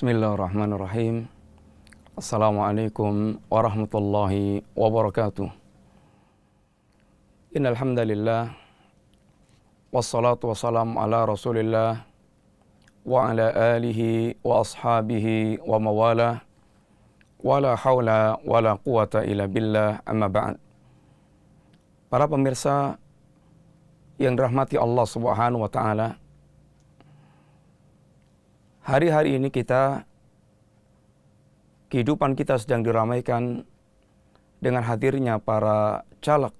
Bismillahirrahmanirrahim. Assalamualaikum warahmatullahi wabarakatuh. Innal hamdalillah wassalatu wassalamu ala Rasulillah wa ala alihi wa ashabihi wa mawalah wala haula wala quwata illa billah, amma ba'd. Para pemirsa yang dirahmati Allah Subhanahu wa taala, hari-hari ini kehidupan kita sedang diramaikan dengan hadirnya para caleg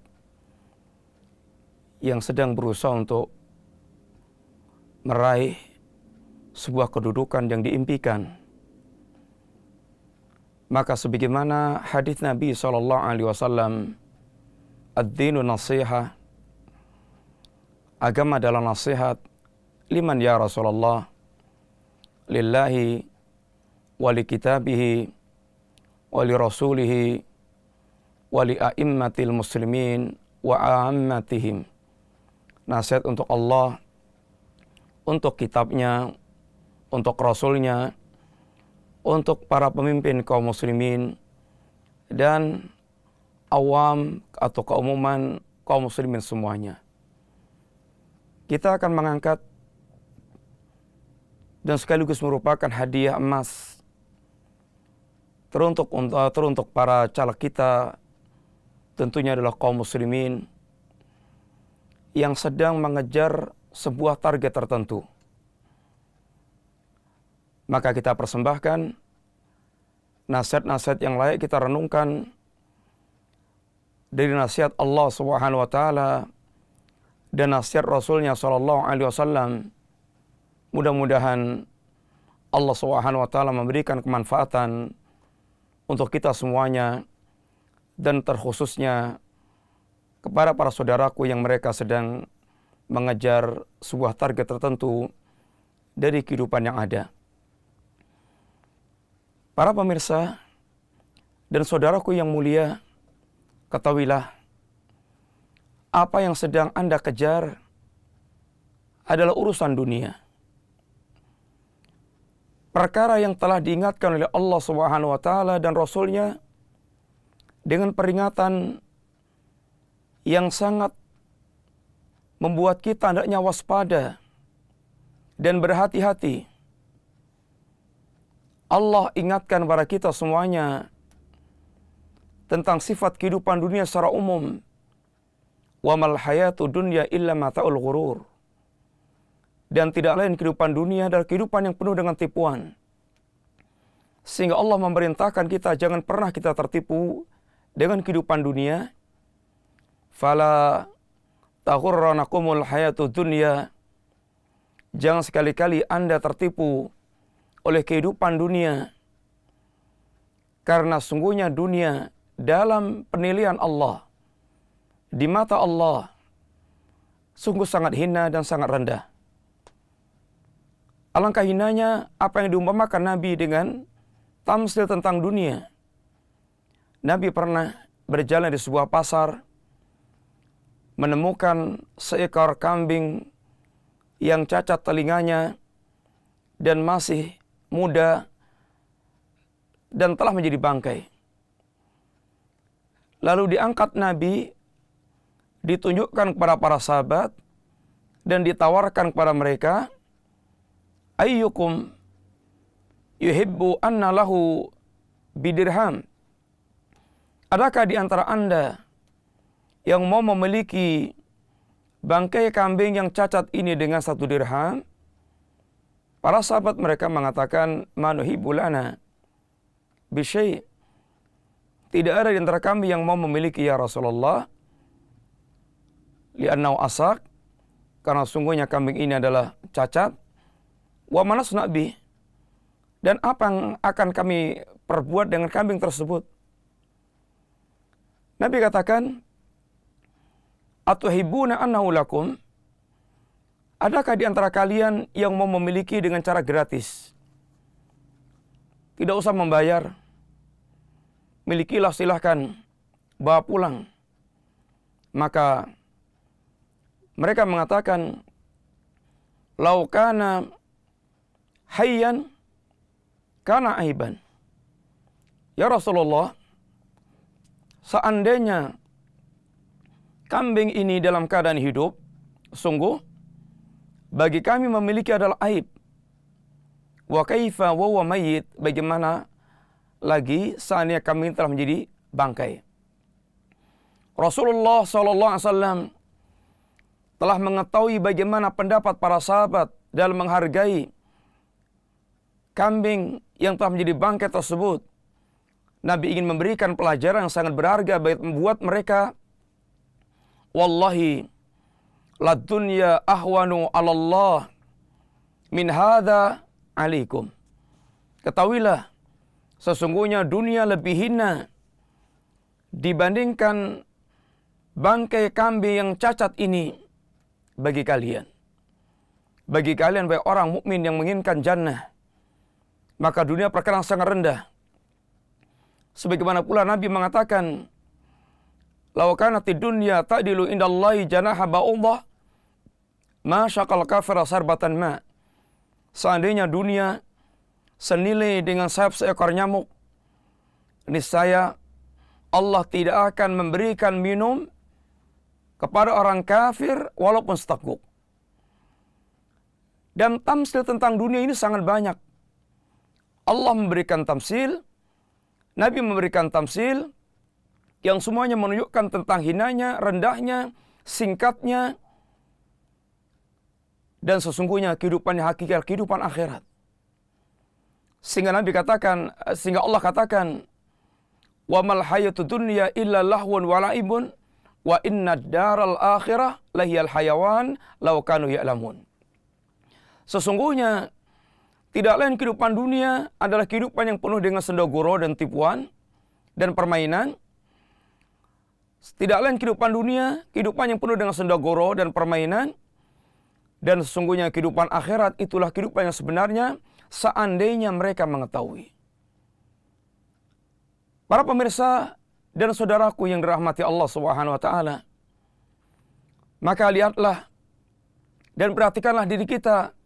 yang sedang berusaha untuk meraih sebuah kedudukan yang diimpikan. Maka sebagaimana hadis Nabi SAW, ad-dinu nasihah, agama adalah nasihat. Liman ya Rasulullah? Lillahi wali kitabihi wali rasulihi wali a'immatil muslimin wa a'ammatihim. Nasihat untuk Allah, untuk kitabnya, untuk rasulnya, untuk para pemimpin kaum muslimin, dan awam atau keumuman kaum muslimin semuanya. Kita akan mengangkat dan sekaligus merupakan hadiah emas teruntuk para caleg kita, tentunya adalah kaum muslimin yang sedang mengejar sebuah target tertentu. Maka kita persembahkan nasihat-nasihat yang layak kita renungkan dari nasihat Allah Subhanahu wa taala dan nasihat Rasulnya sallallahu alaihi wasallam. Mudah-mudahan Allah Subhanahu wa taala memberikan kemanfaatan untuk kita semuanya, dan terkhususnya kepada para saudaraku yang mereka sedang mengejar sebuah target tertentu dari kehidupan yang ada. Para pemirsa dan saudaraku yang mulia, ketahuilah apa yang sedang Anda kejar adalah urusan dunia. Perkara yang telah diingatkan oleh Allah Subhanahu wa taala dan Rasulnya dengan peringatan yang sangat membuat kita hendaknya waspada dan berhati-hati. Allah ingatkan kepada kita semuanya tentang sifat kehidupan dunia secara umum. Wa mal hayatu dunya illa mata'ul ghurur. Dan tidak lain kehidupan dunia adalah kehidupan yang penuh dengan tipuan. Sehingga Allah memerintahkan kita jangan pernah kita tertipu dengan kehidupan dunia. Fala taghurranakumul hayatud dunya. Jangan sekali-kali Anda tertipu oleh kehidupan dunia. Karena sungguhnya dunia dalam penilaian Allah, di mata Allah, sungguh sangat hina dan sangat rendah. Alangkah hinanya apa yang diumpamakan Nabi dengan tamsil tentang dunia. Nabi pernah berjalan di sebuah pasar, menemukan seekor kambing yang cacat telinganya dan masih muda dan telah menjadi bangkai. Lalu diangkat Nabi, ditunjukkan kepada para sahabat dan ditawarkan kepada mereka, ayyukum yuhibbu anna lahu bidirham. Adakah di antara Anda yang mau memiliki bangkai kambing yang cacat ini dengan 1 dirham? Para sahabat mereka mengatakan, manuhibbu lana bisyai'. Tidak ada di antara kami yang mau memiliki ya Rasulullah. Li'annahu asak, karena sungguhnya kambing ini adalah cacat. Wa manasna bih, dan apa yang akan kami perbuat dengan kambing tersebut? Nabi katakan, atuhibbuna annahu lakum? Adakah di antara kalian yang mau memiliki dengan cara gratis? Tidak usah membayar. Milikilah, silahkan bawa pulang. Maka mereka mengatakan, lau kana hayyan kana aiban. Ya Rasulullah, seandainya kambing ini dalam keadaan hidup, sungguh bagi kami memiliki adalah aib. Wa kaifa wa huwa mayyit, bagaimana lagi seandainya kami telah menjadi bangkai. Rasulullah SAW telah mengetahui bagaimana pendapat para sahabat dalam menghargai kambing yang telah menjadi bangkai tersebut. Nabi ingin memberikan pelajaran yang sangat berharga bagi membuat mereka, wallahi la dunya ahwanu 'ala Allah min hadza 'alaikum. Ketahuilah, sesungguhnya dunia lebih hina dibandingkan bangkai kambing yang cacat ini bagi kalian. Bagi kalian, baik orang mukmin yang menginginkan jannah, maka dunia perkara yang sangat rendah. Sebagaimana pula Nabi mengatakan, "Law kanatid dunya ta'dilu indallahi janaha ba'udah, ma syaqal kafira sarbatan ma." Seandainya dunia senilai dengan sayap seekor nyamuk, niscaya Allah tidak akan memberikan minum kepada orang kafir walaupun seteguk. Dan tamsil tentang dunia ini sangat banyak. Allah memberikan tamsil, Nabi memberikan tamsil yang semuanya menunjukkan tentang hinanya, rendahnya, singkatnya, dan sesungguhnya kehidupannya hakikat, kehidupan akhirat. Sehingga Allah katakan, "Wa mal hayatud dunya illa lahwun wa la'ibun wa inna daral akhirah lahiyal hayawan law kanu ya'lamun." Sesungguhnya tidak lain kehidupan dunia adalah kehidupan yang penuh dengan sendaguro dan tipuan dan permainan. Tidak lain kehidupan dunia, kehidupan yang penuh dengan sendaguro dan permainan. Dan sesungguhnya kehidupan akhirat itulah kehidupan yang sebenarnya seandainya mereka mengetahui. Para pemirsa dan saudaraku yang dirahmati Allah Subhanahu wa taala, maka lihatlah dan perhatikanlah diri kita.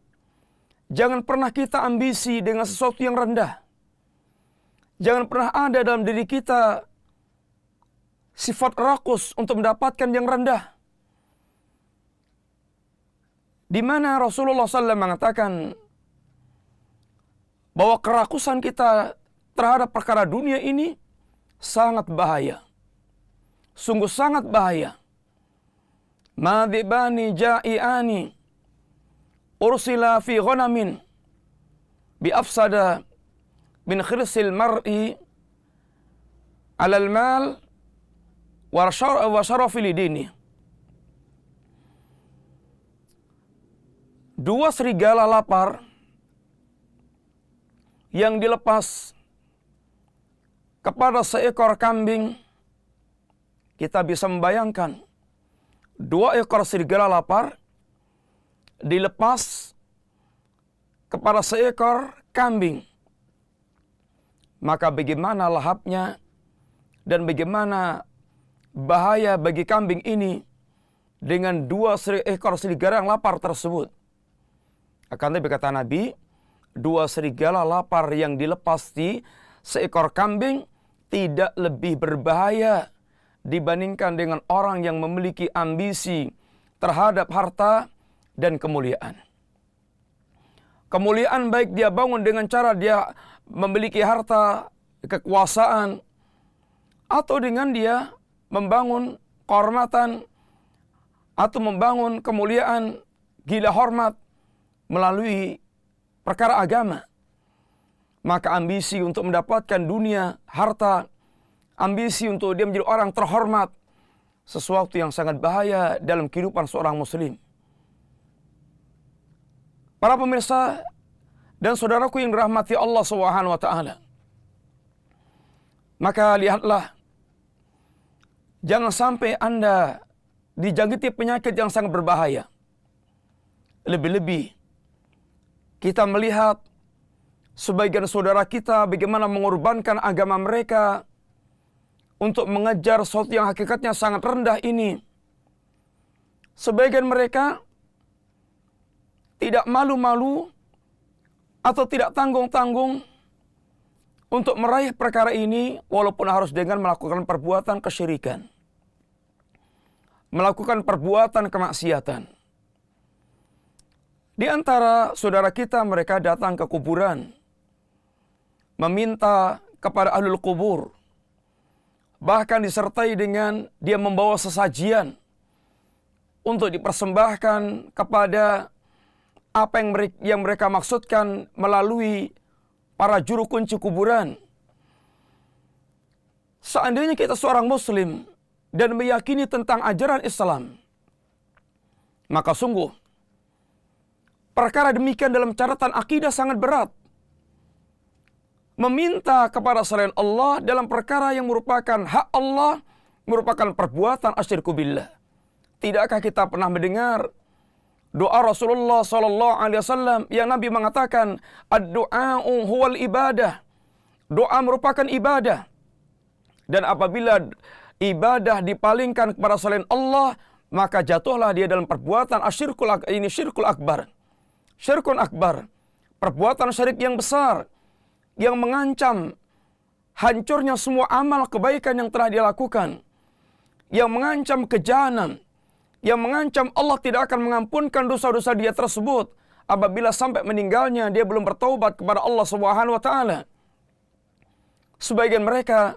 Jangan pernah kita ambisi dengan sesuatu yang rendah. Jangan pernah ada dalam diri kita sifat rakus untuk mendapatkan yang rendah. Di mana Rasulullah SAW mengatakan bahwa kerakusan kita terhadap perkara dunia ini sangat bahaya. Sungguh sangat bahaya. Madhibani ja'iani ursila fi ghanamin bi afsada min khirsil mar'i alal mal wa syarafi lidini. Dua serigala lapar yang dilepas kepada seekor kambing. Kita bisa membayangkan dua ekor serigala lapar dilepas kepada seekor kambing. Maka bagaimana lahapnya dan bagaimana bahaya bagi kambing ini dengan dua ekor serigala yang lapar tersebut. Akan tetapi kata Nabi, dua serigala lapar yang dilepas di seekor kambing tidak lebih berbahaya dibandingkan dengan orang yang memiliki ambisi terhadap harta dan kemuliaan. Kemuliaan baik dia bangun dengan cara dia memiliki harta, kekuasaan, atau dengan dia membangun kehormatan, atau membangun kemuliaan, gila hormat melalui perkara agama. Maka ambisi untuk mendapatkan dunia, harta, ambisi untuk dia menjadi orang terhormat, sesuatu yang sangat bahaya dalam kehidupan seorang muslim. Para pemirsa dan saudaraku yang dirahmati Allah Subhanahu wa taala. Maka lihatlah, jangan sampai Anda dijangkiti penyakit yang sangat berbahaya. Lebih-lebih kita melihat sebagian saudara kita bagaimana mengorbankan agama mereka untuk mengejar sesuatu yang hakikatnya sangat rendah ini. Sebagian mereka tidak malu-malu atau tidak tanggung-tanggung untuk meraih perkara ini walaupun harus dengan melakukan perbuatan kesyirikan, melakukan perbuatan kemaksiatan. Di antara saudara kita, mereka datang ke kuburan, meminta kepada ahlul kubur, bahkan disertai dengan dia membawa sesajian untuk dipersembahkan kepada apa yang mereka maksudkan melalui para juru kunci kuburan. Seandainya kita seorang muslim dan meyakini tentang ajaran Islam, maka sungguh perkara demikian dalam catatan akidah sangat berat. Meminta kepada selain Allah dalam perkara yang merupakan hak Allah merupakan perbuatan asyirku billah. Tidakkah kita pernah mendengar doa Rasulullah SAW yang Nabi mengatakan, ad-du'a'u huwal ibadah. Doa merupakan ibadah. Dan apabila ibadah dipalingkan kepada selain Allah, maka jatuhlah dia dalam perbuatan syirkul akbar. Syirkun akbar. Perbuatan syirik yang besar, yang mengancam hancurnya semua amal kebaikan yang telah dia lakukan, yang mengancam kejahanam, yang mengancam Allah tidak akan mengampunkan dosa-dosa dia tersebut apabila sampai meninggalnya dia belum bertaubat kepada Allah Subhanahu wa taala. Sebagian mereka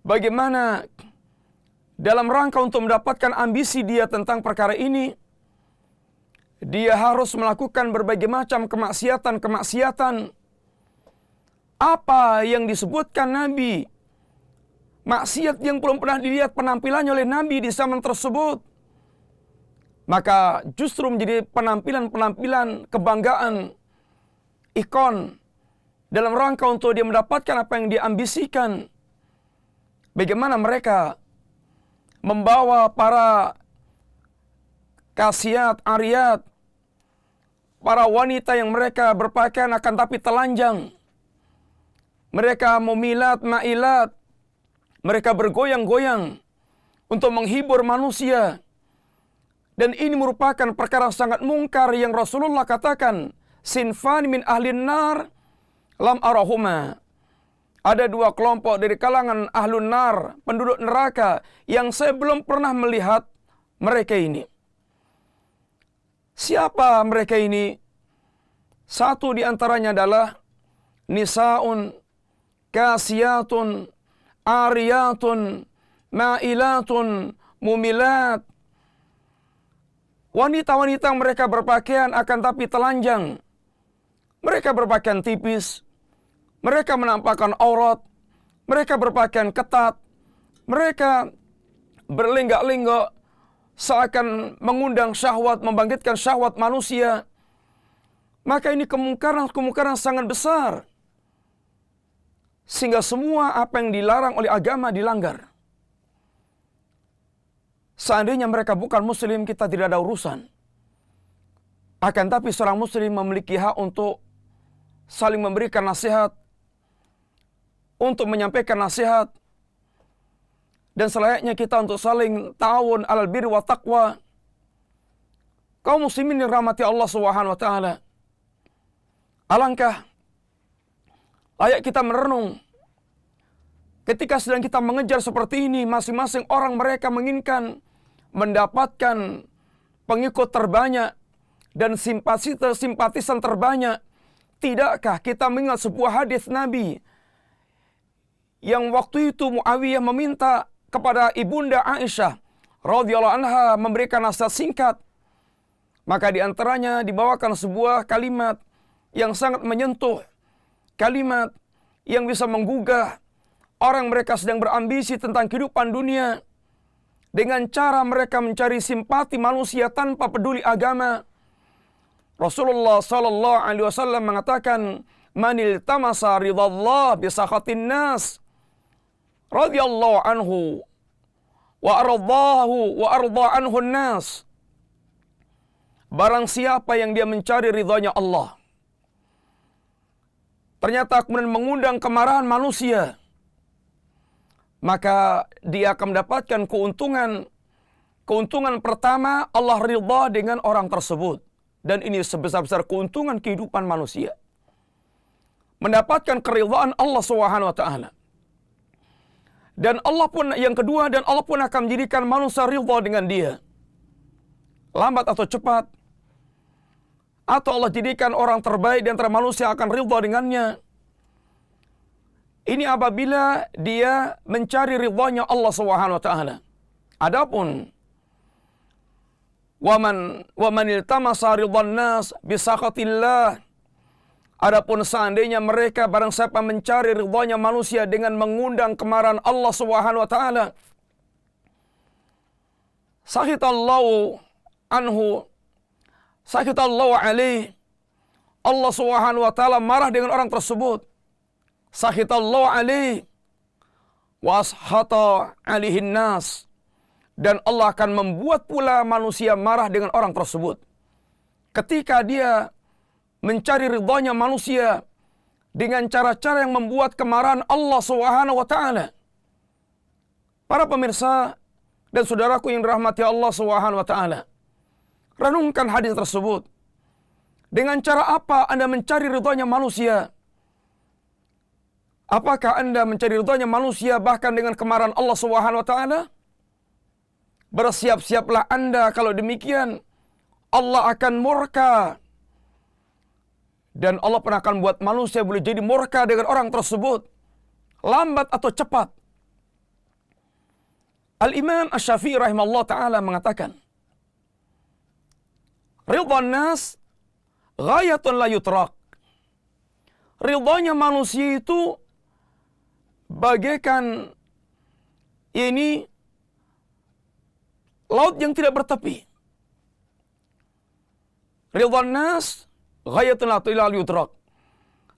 bagaimana dalam rangka untuk mendapatkan ambisi dia tentang perkara ini, dia harus melakukan berbagai macam kemaksiatan. Apa yang disebutkan Nabi, maksiat yang belum pernah dilihat penampilannya oleh Nabi di zaman tersebut, maka justru menjadi penampilan kebanggaan, ikon, dalam rangka untuk dia mendapatkan apa yang dia ambisikan. Bagaimana mereka membawa para kasiyat, ariyat, para wanita yang mereka berpakaian akan tapi telanjang. Mereka mumilat, ma'ilat. Mereka bergoyang-goyang untuk menghibur manusia. Dan ini merupakan perkara sangat mungkar yang Rasulullah katakan, sinfan min ahlin nar lam arahuma. Ada dua kelompok dari kalangan ahlun nar, penduduk neraka, yang saya belum pernah melihat mereka ini. Siapa mereka ini? Satu di antaranya adalah nisaun kasiyatun, ariyatun, ma'ilatun, mumilat. Wanita-wanita mereka berpakaian akan tapi telanjang. Mereka berpakaian tipis. Mereka menampakkan aurat. Mereka berpakaian ketat. Mereka berlenggak-lenggok seakan mengundang syahwat, membangkitkan syahwat manusia. Maka ini kemungkaran sangat besar. Sehingga semua apa yang dilarang oleh agama dilanggar. Seandainya mereka bukan muslim, kita tidak ada urusan. Akan tapi seorang muslim memiliki hak untuk saling memberikan nasihat, untuk menyampaikan nasihat, dan selayaknya kita untuk saling ta'awun alal birri wa taqwa. Kaum muslimin yang rahmati Allah Subhanahu wa taala, alangkah layak kita merenung ketika sedang kita mengejar seperti ini. Masing-masing orang mereka menginginkan mendapatkan pengikut terbanyak dan simpatisan terbanyak. Tidakkah kita mengingat sebuah hadis Nabi yang waktu itu Muawiyah meminta kepada ibunda Aisyah radhiyallahu anha memberikan nasihat singkat. Maka di antaranya dibawakan sebuah kalimat yang sangat menyentuh, kalimat yang bisa menggugah orang mereka sedang berambisi tentang kehidupan dunia dengan cara mereka mencari simpati manusia tanpa peduli agama. Rasulullah sallallahu alaihi wasallam mengatakan, "Manil tamasa ridallah bi sakhatin nas radhiyallahu anhu wa arda anhu nas." Barang siapa yang dia mencari ridhanya Allah, ternyata kemudian mengundang kemarahan manusia, maka dia akan mendapatkan keuntungan. Keuntungan pertama, Allah ridha dengan orang tersebut. Dan ini sebesar-besar keuntungan kehidupan manusia. mendapatkan keridhaan Allah Subhanahu wa taala. Dan Allah pun yang kedua, dan Allah pun akan menjadikan manusia ridha dengan dia. Lambat atau cepat, atau Allah jadikan orang terbaik di antara manusia akan ridha dengannya. Ini apabila dia mencari ridhanya Allah Subhanahu wa taala. Adapun waman iltamasa ridwan nas bisakhatillah, adapun seandainya mereka barang siapa mencari ridhanya manusia dengan mengundang kemarahan Allah Subhanahu wa taala, sakhitallahu anhu, sakhitallahu alaih, Allah Subhanahu wa taala marah dengan orang tersebut. Sakhitallahu alaih wa ashata alaihin nas, dan Allah akan membuat pula manusia marah dengan orang tersebut. Ketika dia mencari ridhanya manusia dengan cara-cara yang membuat kemarahan Allah Subhanahu wa taala. Para pemirsa dan saudaraku yang dirahmati Allah Subhanahu wa taala, renungkan hadis tersebut. Dengan cara apa Anda mencari ridhanya manusia? Apakah Anda mencari ridhanya manusia bahkan dengan kemarahan Allah Subhanahu wa taala? Bersiap-siaplah Anda kalau demikian. Allah akan murka. Dan Allah pun akan buat manusia boleh jadi murka dengan orang tersebut, lambat atau cepat. Al-Imam Asy-Syafi'i rahimahullah ta'ala mengatakan, ridwan nas ghayatun la yutrak. Ridhanya manusia itu bagaikan ini laut yang tidak bertepi. Ridwan nas ghayatun la yutrak.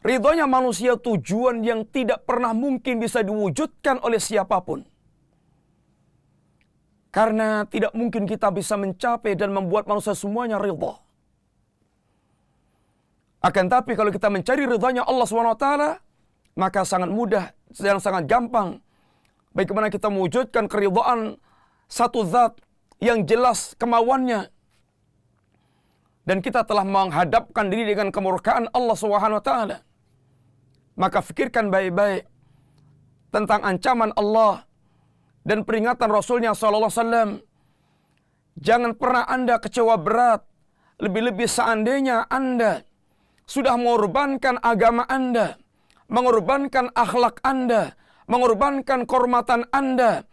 Ridhonya manusia tujuan yang tidak pernah mungkin bisa diwujudkan oleh siapapun. Karena tidak mungkin kita bisa mencapai dan membuat manusia semuanya ridha. Akan tapi kalau kita mencari ridhanya Allah SWT, maka sangat mudah dan sangat gampang bagaimana kita mewujudkan keridhaan satu zat yang jelas kemauannya. Dan kita telah menghadapkan diri dengan kemurkaan Allah Subhanahu wa taala. Maka fikirkan baik-baik tentang ancaman Allah dan peringatan Rasulnya sallallahu alaihi wasallam. Jangan pernah Anda kecewa berat, lebih-lebih seandainya Anda sudah mengorbankan agama Anda, mengorbankan akhlak Anda, mengorbankan kehormatan Anda,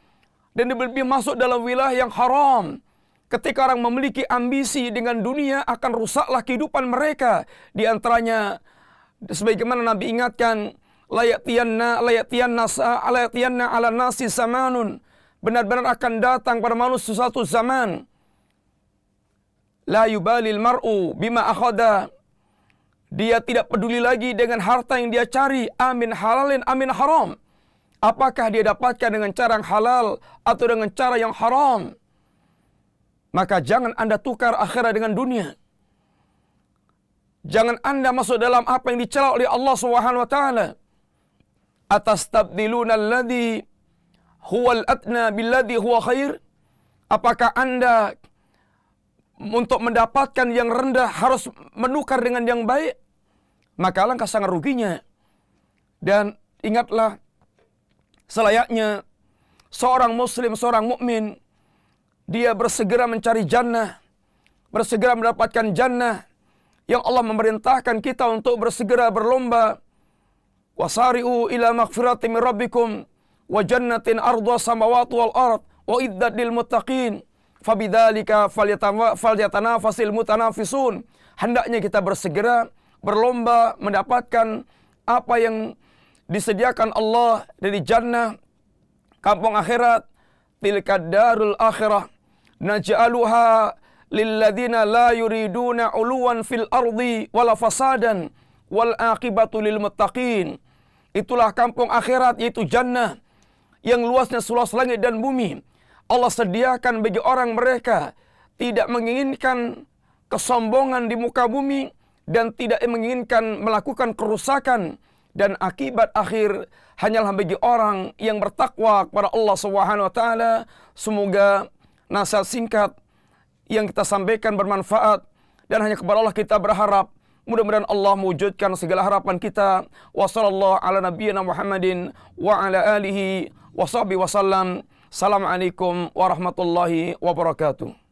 dan lebih-lebih masuk dalam wilayah yang haram. Ketika orang memiliki ambisi dengan dunia, akan rusaklah kehidupan mereka. Di antaranya, sebagaimana Nabi ingatkan, layatiyanna ala nasi zamanun. Benar-benar akan datang pada manusia suatu zaman. La yubalil mar'u bima akhada. Dia tidak peduli lagi dengan harta yang dia cari. Amin halalin, amin haram. Apakah dia dapatkan dengan cara yang halal atau dengan cara yang haram? Maka jangan Anda tukar akhirat dengan dunia. Jangan Anda masuk dalam apa yang dicela oleh Allah Subhanahu wa taala. Atastabdiluna alladhi huwal adna billadhi huwa khair? Apakah Anda untuk mendapatkan yang rendah harus menukar dengan yang baik? Maka alangkah sangat ruginya. Dan ingatlah, selayaknya seorang muslim, seorang mukmin, dia bersegera mencari jannah, bersegera mendapatkan jannah yang Allah memerintahkan kita untuk bersegera berlomba. Wasari'u ila maghfirati min rabbikum wa jannatin ardha samawati wal ard wa iddat lil muttaqin fabidzalika falyatanafasil mutanafisun. Hendaknya kita bersegera berlomba mendapatkan apa yang disediakan Allah dari jannah, kampung akhirat. Tilka darul akhirah naj'aluha lilladzina la yuriduna uluwan fil ardi wala fasadan wal aqibatu lil muttaqin. Itulah kampung akhirat, yaitu jannah yang luasnya seluas langit dan bumi. Allah sediakan bagi orang mereka tidak menginginkan kesombongan di muka bumi dan tidak menginginkan melakukan kerusakan, dan akibat akhir hanyalah bagi orang yang bertakwa kepada Allah Subhanahu wa taala. Semoga nasihat singkat yang kita sampaikan bermanfaat, dan hanya kepada Allah kita berharap. Mudah-mudahan Allah mewujudkan segala harapan kita. Wa sallallahu ala nabiyyina Muhammadin wa ala alihi wa sahbihi wasallam. Assalamualaikum warahmatullahi wabarakatuh.